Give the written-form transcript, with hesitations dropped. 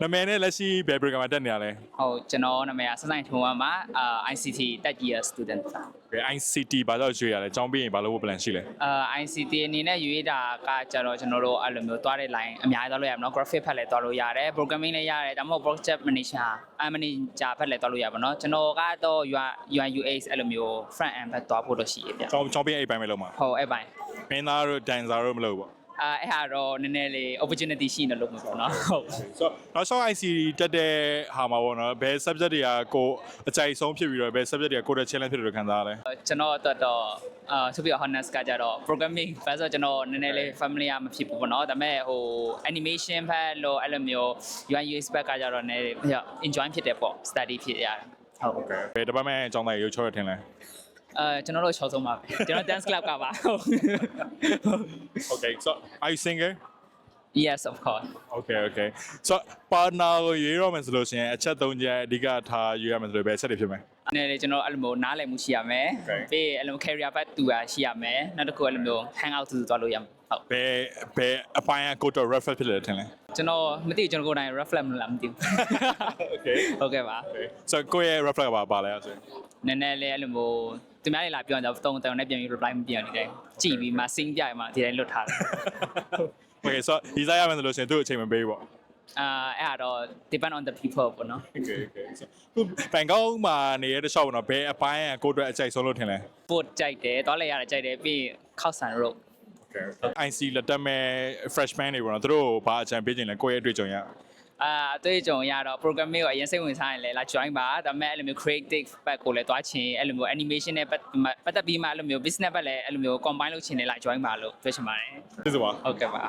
နာမည်နဲ့လက်ရှိဘယ် program မှာတက်နေရလဲ ဟုတ်ကျွန်တော်နာမည်ကစဆိုင်ထုံးဝမ်းမှာ ICT third year student ပါ ICT ဘာလို့ရွှေ့ရလဲကျောင်းပြီးရင်ဘာလို့ plan ရှိလဲ ICT အနေနဲ့ရွေးတာကကျတော့ကျွန်တော်တို့အဲ့လိုမျိုးသွားတဲ့ line အများကြီးသွားလို့ရမှာเนาะ graphic ဖက်လည်းသွားလို့ရတယ် programming လည်းရတယ်ဒါမှမဟုတ် project manager manager ဖက်လည်းသွားလို့ရပါเนาะကျွန်တော်ကတော့ UI UX အဲ့လိုမျိုး front end ဖက်သွားဖို့တော့ရှိရပြ ကျောင်းပြီးရင်အဲ့ပိုင်းပဲလုပ်မှာ ဟုတ်အဲ့ပိုင်း မင်းသားတို့ dancer တို့မလုပ်ဘူး အဲ့ဟာတော့နည်းနည်းလေး opportunity ရှိနေလို့မှာပေါ့เนาะဟုတ် ဆိုတော့နောက်ဆုံး ICT တက်တဲ့ဟာမှာပေါ့နော်ဘယ် subject တွေကကိုအကြိုက်ဆုံးဖြစ်ပြီးတော့ဘယ် subject တွေကကိုတဲ့ challenge ဖြစ်တယ်လို့ခံစားရလဲ ကျွန်တော်အတွက်တော့ဆိုပြီး honest ကကြတော့ programming ဖက်ဆိုကျွန်တော်နည်းနည်းလေး familiar မဖြစ်ဘူးပေါ့နော်ဒါပေမဲ့ဟို animation ဖက်လို့အဲ့လိုမျိုး UI UX ဖက်ကကြတော့နည်း enjoy ဖြစ်တယ်ပေါ့ study ဖြစ်ရတယ်ဟုတ် ဘယ် department အကြောင်းသားရုပ်ချောရထင်လဲ ကျွန်တော်တို့ချောဆုံးပါပဲကျွန်တော် dance club ကပါ Okay so are you singer yes of course okay so partner ကိုရွေးရမယ်ဆိုလို့ရှိရင်အချက်၃ချက်အဓိကထားရွေးရမယ်ဆိုလို့ဘယ်အချက်တွေဖြစ်မလဲ နည်းနည်းကျွန်တော်အဲ့လိုမျိုးနားလည်မှုရှိရမယ်ပြီးအဲ့လို career path တူတာရှိရမယ်နောက်တစ်ခုအဲ့လိုမျိုး hang out တူသွားလို့ရမယ်ဟုတ် ဘယ်အပိုင်းကကိုတော့ refer ဖြစ်တယ်ထင်လဲ ကျွန်တော်မသိကျွန်တော်ကိုယ်တိုင် reflect မလားမသိဘူး Okay ဟုတ်ကဲ့ပါ so ကိုရဲ့ refer ကပါလဲအဲ့ဆို နည်းနည်းလေးအဲ့လိုမျိုးသူများတွေလာပြောကြတော့တုံနဲ့ပြန်ပြီး reply မပြန်နေတယ်ကြည်ပြီးမှ sing ပြရမှာဒီတိုင်းလွတ်ထားတယ် Okay so ဒီစားရမယ်ဆိုလို့ရှိရင်သူ့အချိန်မပေးဘူးပေါ့ အဲ့ဒါတော့ depend on the people ပေါ့နော် Okay so ခုဘန်ကောက်မှာနေရတဲ့ရှော့ပေါ့နော်ဘယ်အပိုင်းကကိုအတွက်အကြိုက်ဆုံးလို့ထင်လဲ food ကြိုက်တယ်သွားလဲရတယ်ကြိုက်တယ်ပြီးခောက်ဆန်road IC လက်တက်မဲ့ freshman တွေပေါ့နော်သူတို့ဘာအကြံပေးခြင်းလဲကိုယ့်ရဲ့အတွေ့အကြုံရ အတွေ့အကြုံရတော့ programming ကိုအရင်စိတ်ဝင်စားရင်လည်းလာ join ပါဒါပေမဲ့အဲ့လိုမျိုး creative ဘက်ကိုလည်းတွားချင်အဲ့လိုမျိုး animation နဲ့ပတ်သက်ပြီးမှအဲ့လိုမျိုး business ဘက်လည်းအဲ့လိုမျိုး combine လုပ်ချင်တယ်လာ join ပါလို့ပြောချင်ပါတယ် ကျေးဇူးပါ ဟုတ်ကဲ့ပါ